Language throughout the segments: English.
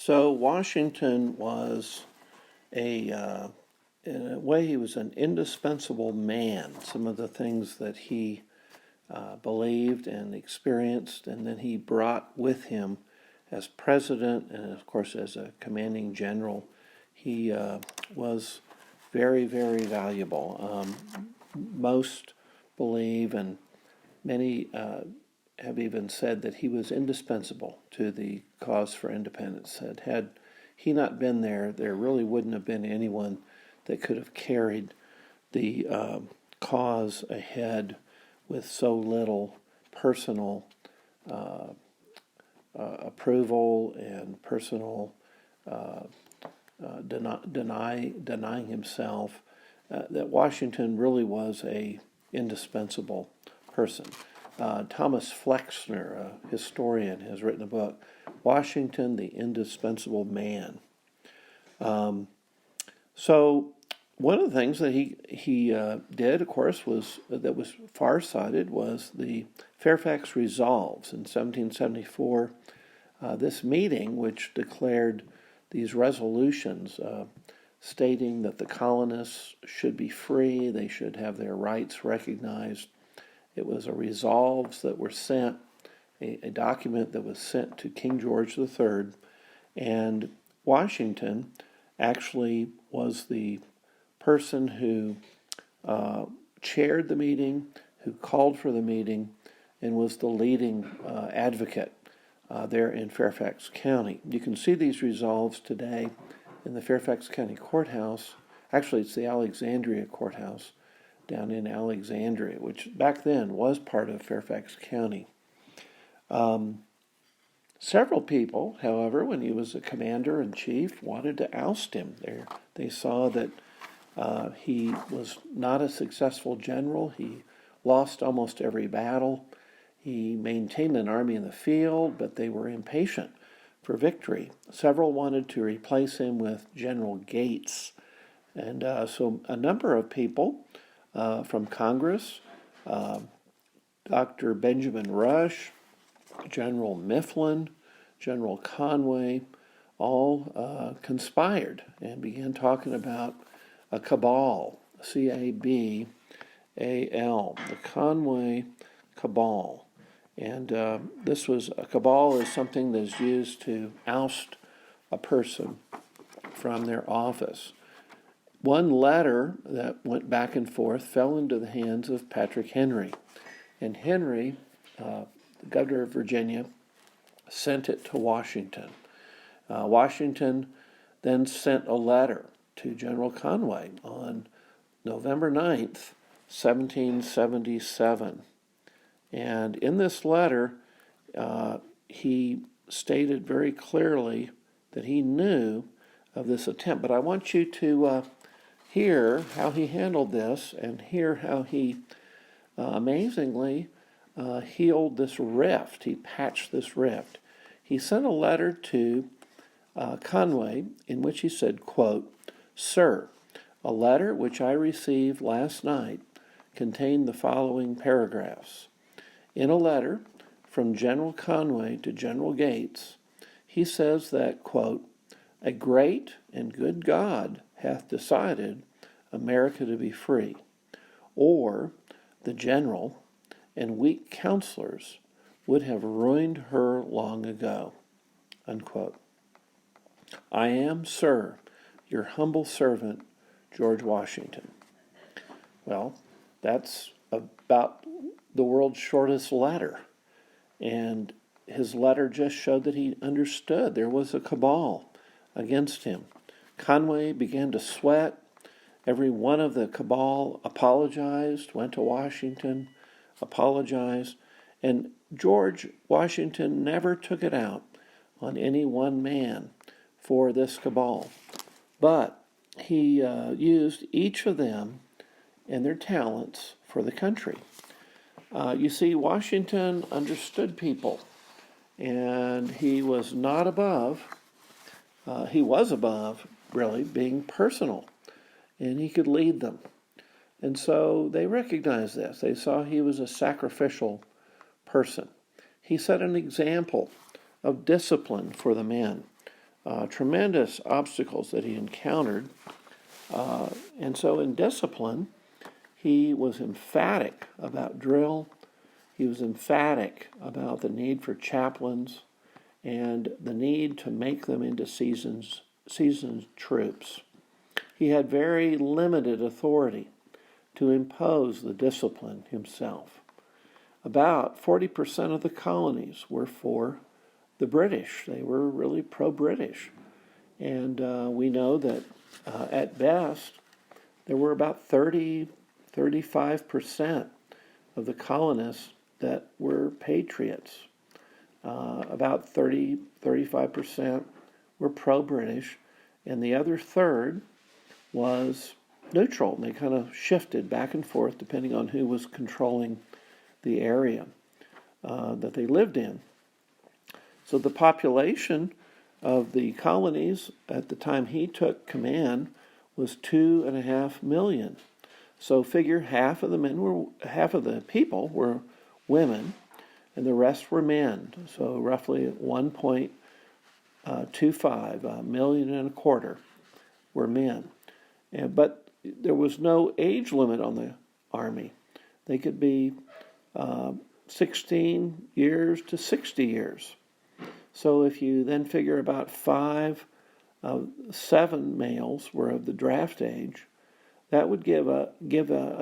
So Washington was in a way, he was an indispensable man. Some of the things that he believed and experienced, and then he brought with him as president and, of course, as a commanding general. He was very, very valuable. Most believe, and many have even said, that he was indispensable to the cause for independence. That had he not been there, there really wouldn't have been anyone that could have carried the cause ahead with so little personal approval and personal denying himself. That Washington really was a indispensable person. Thomas Flexner, a historian, has written a book, Washington, the Indispensable Man. So one of the things that he did, of course, was far-sighted, was the Fairfax Resolves in 1774. This meeting, which declared these resolutions stating that the colonists should be free, they should have their rights recognized. It was a resolves that were sent, a document that was sent to King George III, and Washington actually was the person who chaired the meeting, who called for the meeting, and was the leading advocate there in Fairfax County. You can see these resolves today in the Fairfax County Courthouse. Actually, it's the Alexandria Courthouse down in Alexandria, which back then was part of Fairfax County. Several people, however, when he was a commander-in-chief, wanted to oust him. They saw that he was not a successful general. He lost almost every battle. He maintained an army in the field, but they were impatient for victory. Several wanted to replace him with General Gates. And so a number of people from Congress, Dr. Benjamin Rush, General Mifflin, General Conway, all conspired and began talking about a cabal, C-A-B-A-L, the Conway Cabal. And this was a cabal is something that is used to oust a person from their office. One letter that went back and forth fell into the hands of Patrick Henry. And Henry, the governor of Virginia, sent it to Washington. Washington then sent a letter to General Conway on November 9th, 1777. And in this letter, he stated very clearly that he knew of this attempt. But I want you to hear how he handled this and hear how he amazingly healed this rift. He patched this rift. He sent a letter to Conway in which he said, quote, "Sir, a letter which I received last night contained the following paragraphs. In a letter from General Conway to General Gates, he says that, quote, a great and good God hath decided America to be free, or the general and weak counselors would have ruined her long ago," unquote. I am, sir, your humble servant, George Washington. Well, that's about the world's shortest letter. And his letter just showed that he understood there was a cabal against him. Conway began to sweat. Every one of the cabal apologized, went to Washington, apologized, and George Washington never took it out on any one man for this cabal. But he used each of them and their talents for the country. You see, Washington understood people, and he was not above, he was above, really, being personal, and he could lead them. And so they recognized this. They saw he was a sacrificial person. He set an example of discipline for the men. tremendous obstacles that he encountered. And so in discipline, he was emphatic about drill. He was emphatic about the need for chaplains and the need to make them into seasoned troops. He had very limited authority to impose the discipline himself. About 40% of the colonies were for the British. They were really pro-British. And we know that at best, there were about 35% of the colonists that were patriots. About 35% were pro-British, and the other third was neutral. And they kind of shifted back and forth depending on who was controlling the area that they lived in. So the population of the colonies at the time he took command was 2.5 million. So figure half of the people were women, and the rest were men. So roughly 1.25 million and a quarter were men. But there was no age limit on the army. They could be 16 years to 60 years. So if you then figure about 5 of 7 males were of the draft age, that would give a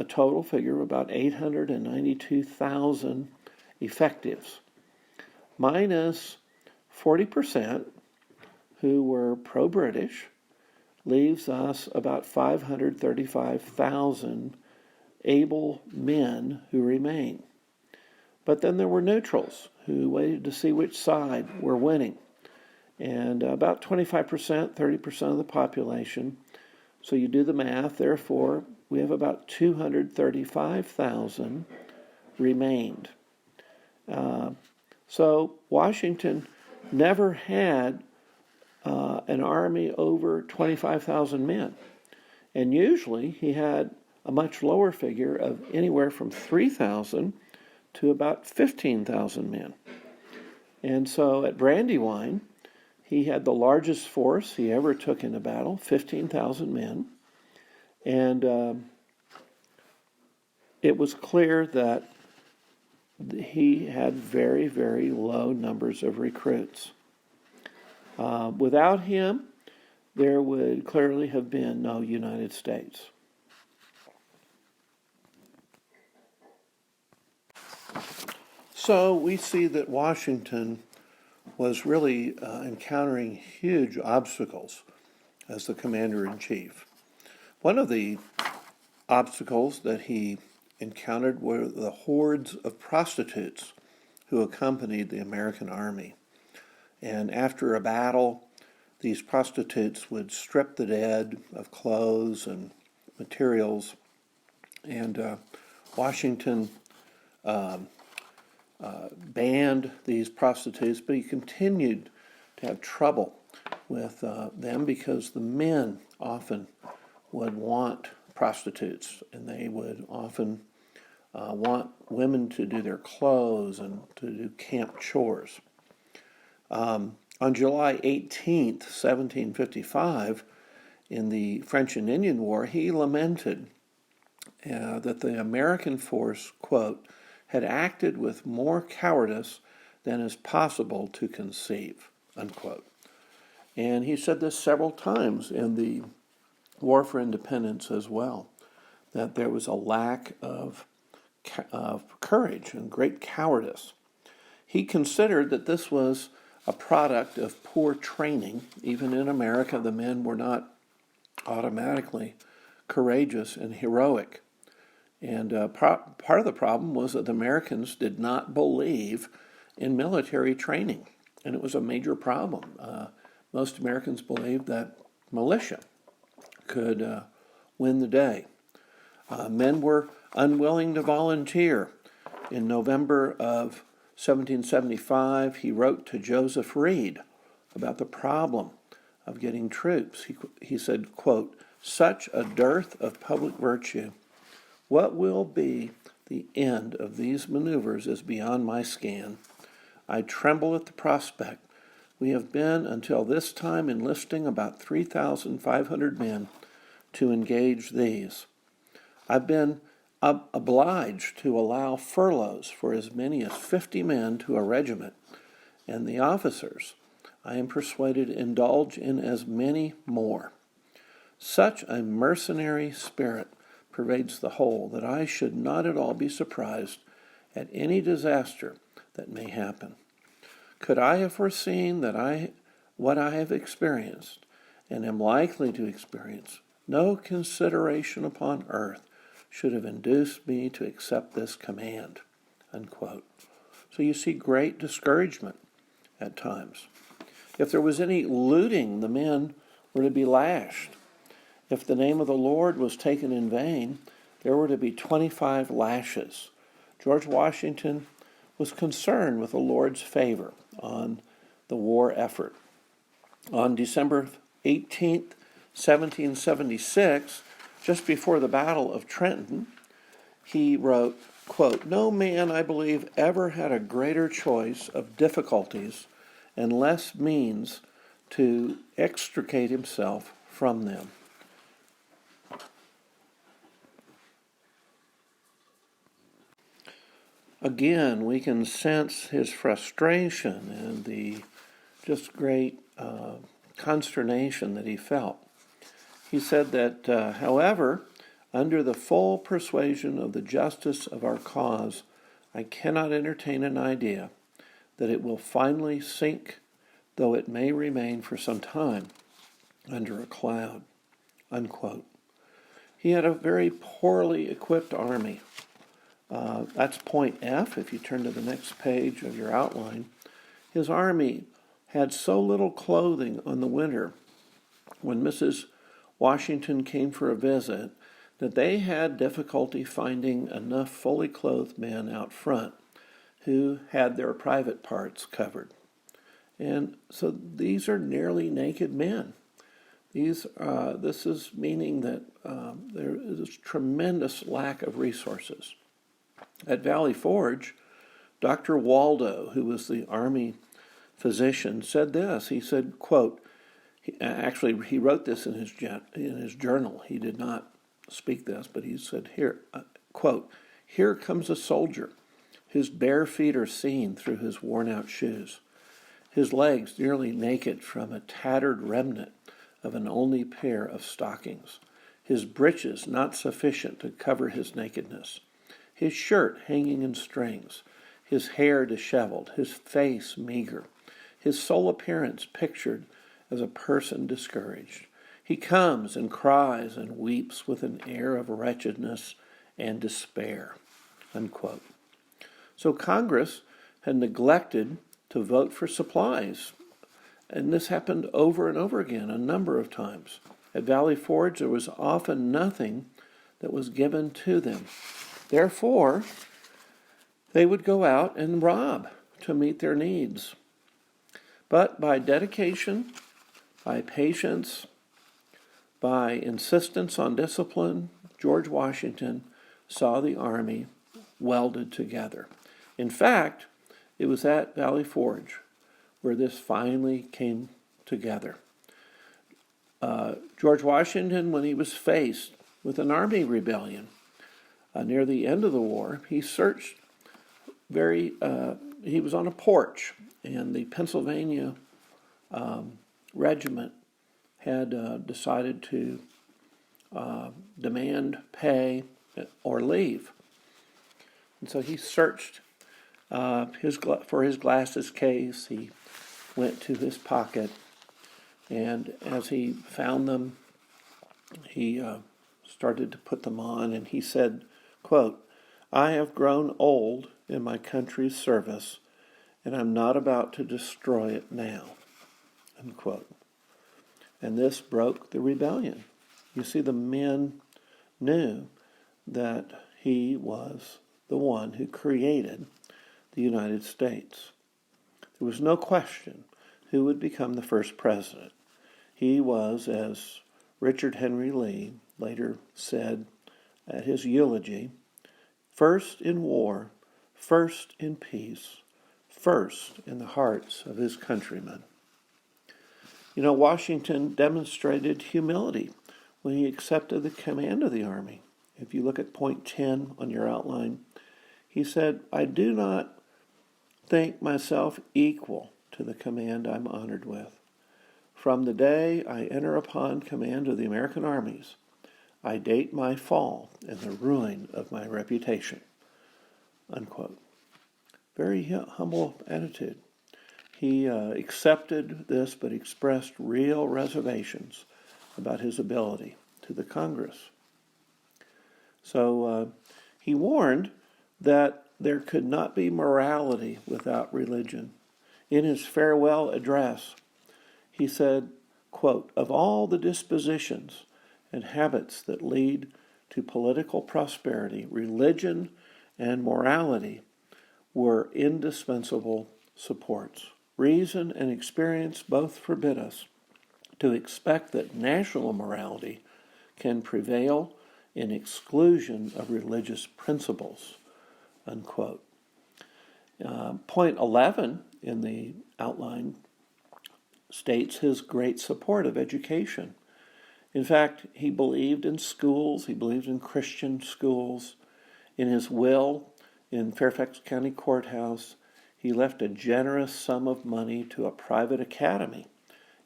total figure of about 892,000 effectives, minus 40% who were pro-British, leaves us about 535,000 able men who remain. But then there were neutrals who waited to see which side were winning. And about 25%, 30% of the population. So you do the math, therefore, we have about 235,000 remained. So Washington never had an army over 25,000 men. And usually he had a much lower figure of anywhere from 3,000 to about 15,000 men. And so at Brandywine, he had the largest force he ever took in a battle, 15,000 men. And it was clear that he had very, very low numbers of recruits. Without him, there would clearly have been no United States. So we see that Washington was really encountering huge obstacles as the commander-in-chief. One of the obstacles that he encountered were the hordes of prostitutes who accompanied the American army. And after a battle, these prostitutes would strip the dead of clothes and materials, and Washington banned these prostitutes, but he continued to have trouble with them because the men often would want prostitutes, and they would often want women to do their clothes and to do camp chores. On July 18th, 1755, in the French and Indian War, he lamented that the American force, quote, had acted with more cowardice than is possible to conceive, unquote. And he said this several times in the War for Independence as well, that there was a lack of courage and great cowardice. He considered that this was a product of poor training. Even in America, the men were not automatically courageous and heroic. And part of the problem was that the Americans did not believe in military training, and it was a major problem. Most Americans believed that militia could win the day. Men were unwilling to volunteer. In November of 1775, he wrote to Joseph Reed about the problem of getting troops. He said, quote, "Such a dearth of public virtue. What will be the end of these maneuvers is beyond my scan. I tremble at the prospect We have been, until this time, enlisting about 3,500 men to engage these. I've been obliged to allow furloughs for as many as 50 men to a regiment, and the officers, I am persuaded, indulge in as many more. Such a mercenary spirit pervades the whole that I should not at all be surprised at any disaster that may happen. Could I have foreseen what I have experienced and am likely to experience, no consideration upon earth should have induced me to accept this command." Unquote. So you see great discouragement at times. If there was any looting, the men were to be lashed. If the name of the Lord was taken in vain, there were to be 25 lashes. George Washington was concerned with the Lord's favor on the war effort. On December 18th, 1776, just before the Battle of Trenton, he wrote, quote, "No man, I believe, ever had a greater choice of difficulties and less means to extricate himself from them." Again, we can sense his frustration and the just great consternation that he felt. He said that, however, under the full persuasion of the justice of our cause, I cannot entertain an idea that it will finally sink, though it may remain for some time under a cloud. Unquote. He had a very poorly equipped army. That's point F, if you turn to the next page of your outline. His army had so little clothing on the winter when Mrs. Washington came for a visit that they had difficulty finding enough fully clothed men out front who had their private parts covered. And so these are nearly naked men. This is meaning that there is a tremendous lack of resources. At Valley Forge, Dr. Waldo, who was the Army physician, said this. He said, quote, he wrote this in his journal. He did not speak this, but he said, here, quote, "Here comes a soldier whose bare feet are seen through his worn-out shoes, his legs nearly naked from a tattered remnant of an only pair of stockings, his breeches not sufficient to cover his nakedness, his shirt hanging in strings, his hair disheveled, his face meager, his sole appearance pictured as a person discouraged. He comes and cries and weeps with an air of wretchedness and despair." Unquote. So Congress had neglected to vote for supplies, and this happened over and over again a number of times. At Valley Forge, there was often nothing that was given to them. Therefore, they would go out and rob to meet their needs. But by dedication, by patience, by insistence on discipline, George Washington saw the army welded together. In fact, it was at Valley Forge where this finally came together. George Washington, when he was faced with an army rebellion near the end of the war, he searched he was on a porch, and the Pennsylvania regiment had decided to demand pay or leave. And so he searched for his glasses case. He went to his pocket, and as he found them, he started to put them on, and he said, quote, "I have grown old in my country's service, and I'm not about to destroy it now." Unquote. And this broke the rebellion. You see, the men knew that he was the one who created the United States. There was no question who would become the first president. He was, as Richard Henry Lee later said at his eulogy, "first in war, first in peace, first in the hearts of his countrymen." Washington demonstrated humility when he accepted the command of the army. If you look at point 10 on your outline, he said, "I do not think myself equal to the command I'm honored with. From the day I enter upon command of the American armies, I date my fall and the ruin of my reputation." Unquote. Very humble attitude. He accepted this, but expressed real reservations about his ability to the Congress. So he warned that there could not be morality without religion. In his farewell address, he said, quote, "Of all the dispositions and habits that lead to political prosperity, religion and morality were indispensable supports. Reason and experience both forbid us to expect that national morality can prevail in exclusion of religious principles." Unquote. Point 11 in the outline states his great support of education. In fact, he believed in schools, he believed in Christian schools. In his will in Fairfax County Courthouse, he left a generous sum of money to a private academy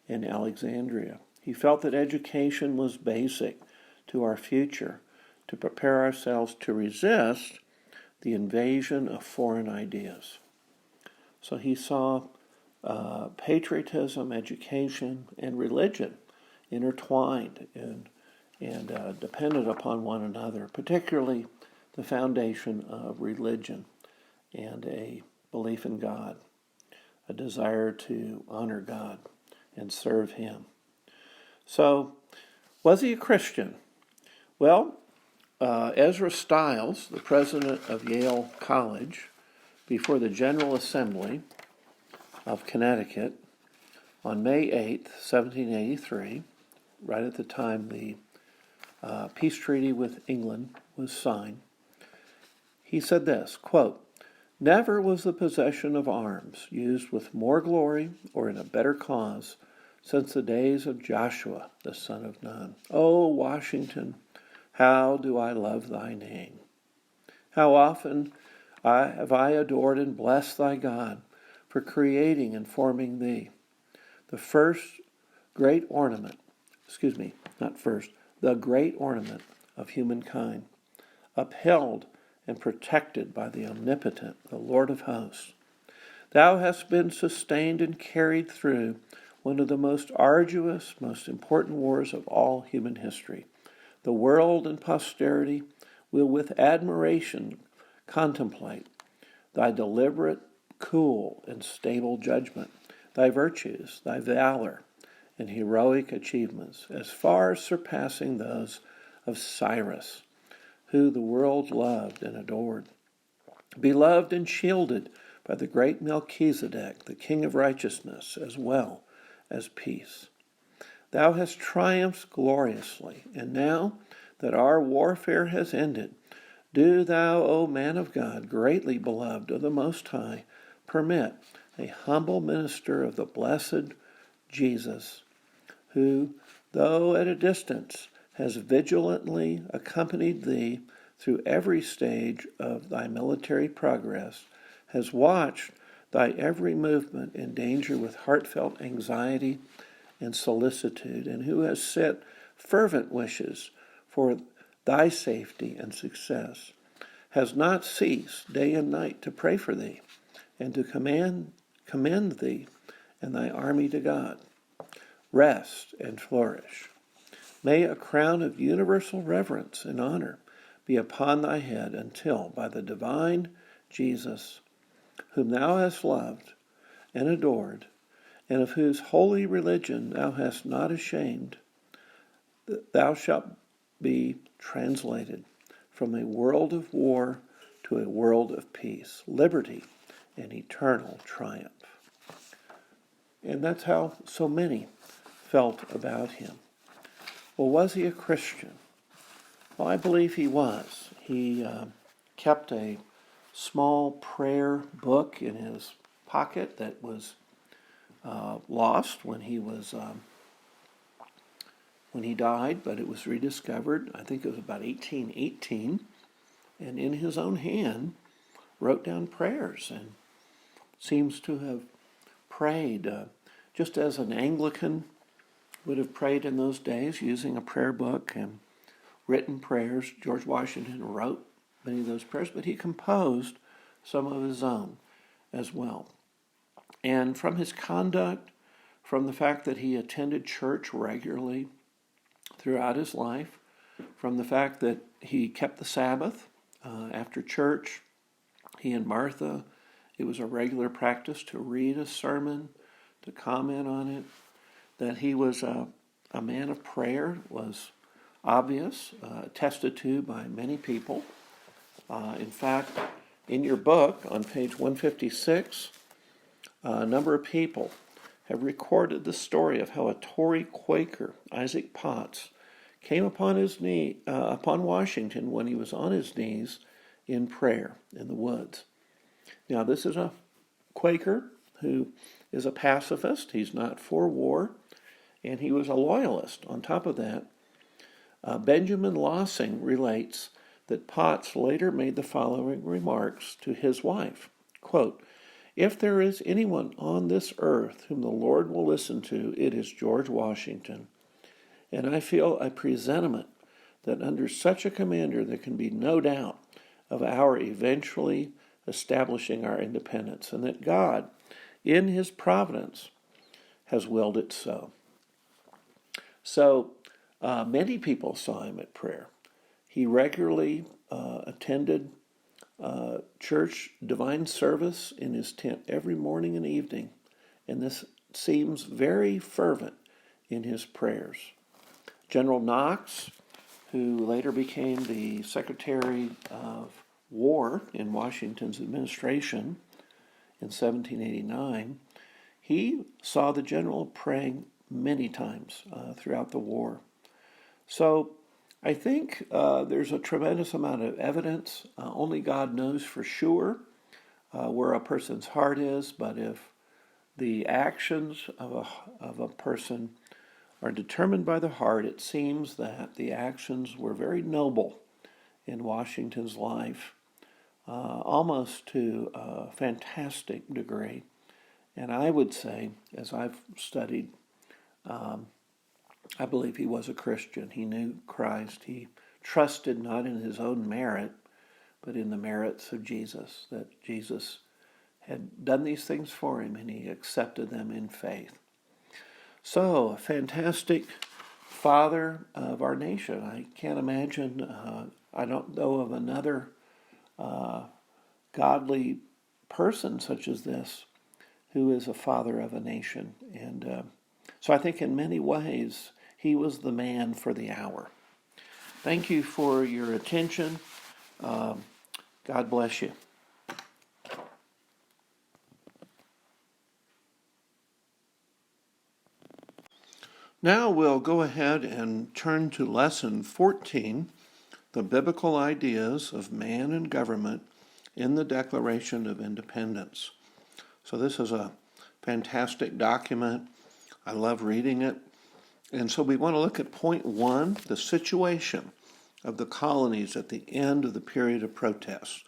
in Alexandria. He felt that education was basic to our future, to prepare ourselves to resist the invasion of foreign ideas. So he saw patriotism, education, and religion intertwined and dependent upon one another, particularly the foundation of religion and a belief in God, a desire to honor God and serve Him. So, was he a Christian? Well, Ezra Stiles, the president of Yale College, before the General Assembly of Connecticut on May 8th, 1783, right at the time the peace treaty with England was signed, he said this, quote, "Never was the possession of arms used with more glory or in a better cause since the days of Joshua, the son of Nun. O Washington, how do I love thy name! How often have I adored and blessed thy God for creating and forming thee, the great ornament of humankind, upheld and protected by the omnipotent, the Lord of hosts. Thou hast been sustained and carried through one of the most arduous, most important wars of all human history. The world and posterity will with admiration contemplate thy deliberate, cool, and stable judgment, thy virtues, thy valor, and heroic achievements, as far surpassing those of Cyrus, who the world loved and adored, beloved and shielded by the great Melchizedek, the King of righteousness, as well as peace. Thou hast triumphed gloriously, and now that our warfare has ended, do thou, O man of God, greatly beloved of the Most High, permit a humble minister of the blessed Jesus, who, though at a distance, has vigilantly accompanied thee through every stage of thy military progress, has watched thy every movement in danger with heartfelt anxiety and solicitude, and who has set fervent wishes for thy safety and success, has not ceased day and night to pray for thee and to commend thee and thy army to God. Rest and flourish. May a crown of universal reverence and honor be upon thy head until, by the divine Jesus, whom thou hast loved and adored, and of whose holy religion thou hast not ashamed, thou shalt be translated from a world of war to a world of peace, liberty, and eternal triumph. And that's how so many felt about him. Well, was he a Christian? Well, I believe he was. He kept a small prayer book in his pocket that was lost when he was when he died, but it was rediscovered. I think it was about 1818, and in his own hand wrote down prayers and seems to have prayed just as an Anglican would have prayed in those days, using a prayer book and written prayers. George Washington wrote many of those prayers, but he composed some of his own as well. And from his conduct, from the fact that he attended church regularly throughout his life, from the fact that he kept the Sabbath after church, he and Martha, it was a regular practice to read a sermon, to comment on it. That he was a man of prayer was obvious, attested to by many people. In fact, in your book, on page 156, a number of people have recorded the story of how a Tory Quaker, Isaac Potts, came upon upon Washington when he was on his knees in prayer in the woods. Now, this is a Quaker who is a pacifist. He's not for war, and he was a loyalist. On top of that, Benjamin Lossing relates that Potts later made the following remarks to his wife, quote, "If there is anyone on this earth whom the Lord will listen to, it is George Washington. And I feel a presentiment that under such a commander there can be no doubt of our eventually establishing our independence, and that God, in his providence, has willed it so." So many people saw him at prayer. He regularly attended church divine service in his tent every morning and evening, and this seems very fervent in his prayers. General Knox, who later became the Secretary of War in Washington's administration in 1789, he saw the general praying many times throughout the war. So I think there's a tremendous amount of evidence. Only God knows for sure where a person's heart is, but if the actions of a person are determined by the heart, it seems that the actions were very noble in Washington's life, almost to a fantastic degree. And I would say, as I've studied, I believe he was a Christian. He knew Christ. He trusted not in his own merit, but in the merits of Jesus, that Jesus had done these things for him, and he accepted them in faith. So, a fantastic father of our nation. I can't imagine, I don't know of another godly person such as this who is a father of a nation. And so I think in many ways, he was the man for the hour. Thank you for your attention. God bless you. Now we'll go ahead and turn to Lesson 14, the biblical ideas of man and government in the Declaration of Independence. So this is a fantastic document. I love reading it. And so we want to look at point 1, the situation of the colonies at the end of the period of protest.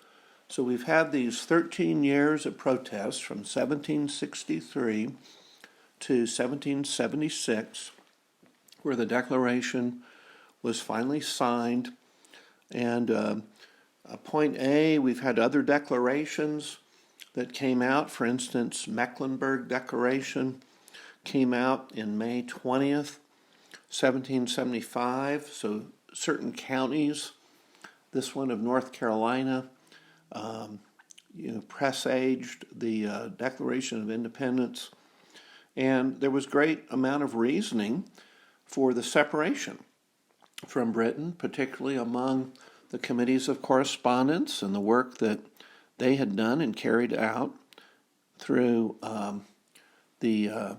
So we've had these 13 years of protests from 1763 to 1776, where the Declaration was finally signed. And point A, we've had other declarations that came out. For instance, Mecklenburg Declaration came out in May 20th, 1775. So certain counties, this one of North Carolina, presaged the Declaration of Independence. And there was great amount of reasoning for the separation from Britain, particularly among the committees of correspondence and the work that they had done and carried out through the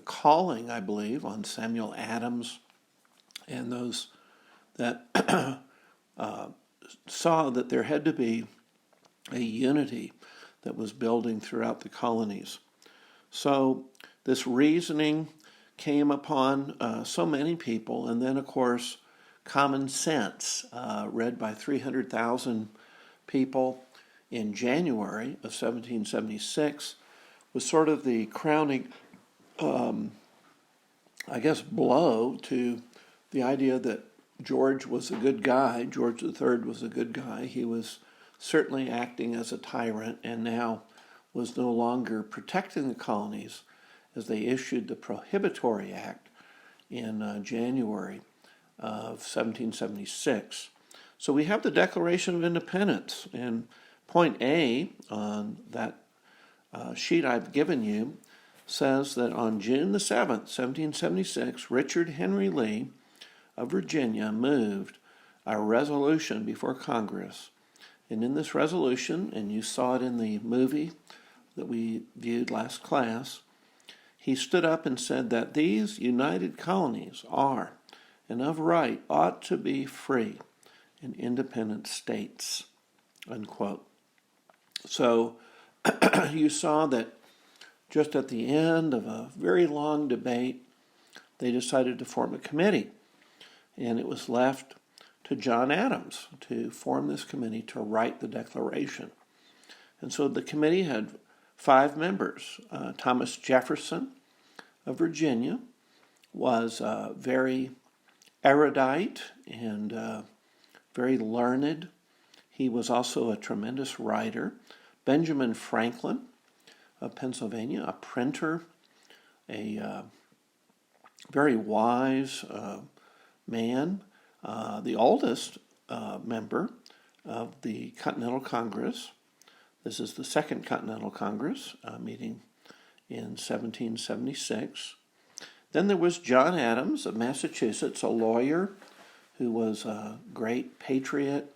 calling, I believe, on Samuel Adams and those that saw that there had to be a unity that was building throughout the colonies. So this reasoning came upon so many people, and then, of course, Common Sense, read by 300,000 people in January of 1776, was sort of the crowning, blow to the idea that George was a good guy. George III was a good guy. He was certainly acting as a tyrant and now was no longer protecting the colonies as they issued the Prohibitory Act in January of 1776. So we have the Declaration of Independence, and point A on that sheet I've given you says that on June the 7th, 1776, Richard Henry Lee of Virginia moved a resolution before Congress. And in this resolution, and you saw it in the movie that we viewed last class, he stood up and said that these united colonies are, and of right, ought to be free and independent states, unquote. So you saw that just at the end of a very long debate, they decided to form a committee, and it was left to John Adams to form this committee to write the Declaration. And so the committee had 5 members. Thomas Jefferson of Virginia was very erudite and very learned. He was also a tremendous writer. Benjamin Franklin of Pennsylvania, a printer, a very wise man, the oldest member of the Continental Congress. This is the Second Continental Congress, meeting in 1776. Then there was John Adams of Massachusetts, a lawyer who was a great patriot,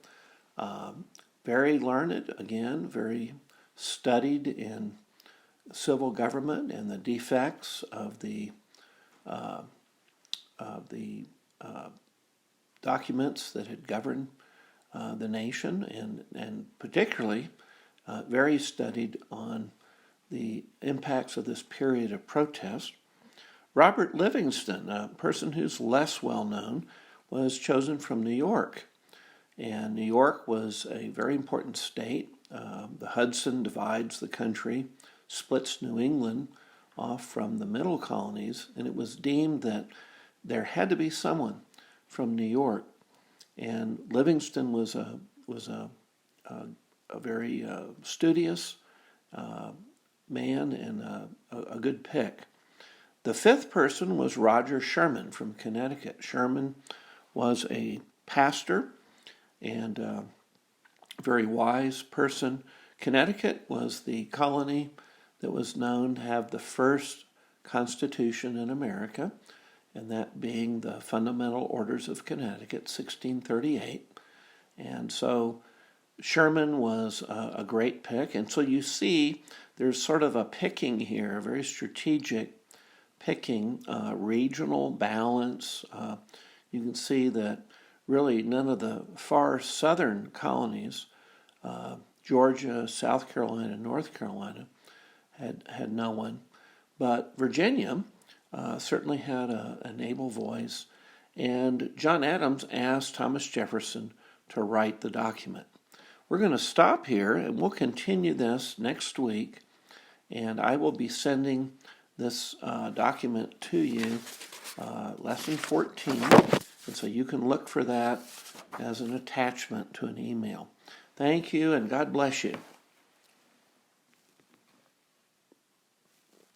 very learned, again, very studied in civil government and the defects of the documents that had governed the nation, and particularly very studied on the impacts of this period of protest. Robert Livingston, a person who's less well known, was chosen from New York. And New York was a very important state. The Hudson divides the country, splits New England off from the middle colonies, and it was deemed that there had to be someone from New York. And Livingston was a very studious man and a good pick. The 5th person was Roger Sherman from Connecticut. Sherman was a pastor and a very wise person. Connecticut was the colony that was known to have the first constitution in America, and that being the Fundamental Orders of Connecticut, 1638. And so Sherman was a great pick. And so you see there's sort of a picking here, a very strategic picking, regional balance. You can see that really none of the far southern colonies, Georgia, South Carolina, North Carolina, had no one. But Virginia certainly had an able voice. And John Adams asked Thomas Jefferson to write the document. We're going to stop here, and we'll continue this next week. And I will be sending this document to you, lesson 14. And so you can look for that as an attachment to an email. Thank you, and God bless you.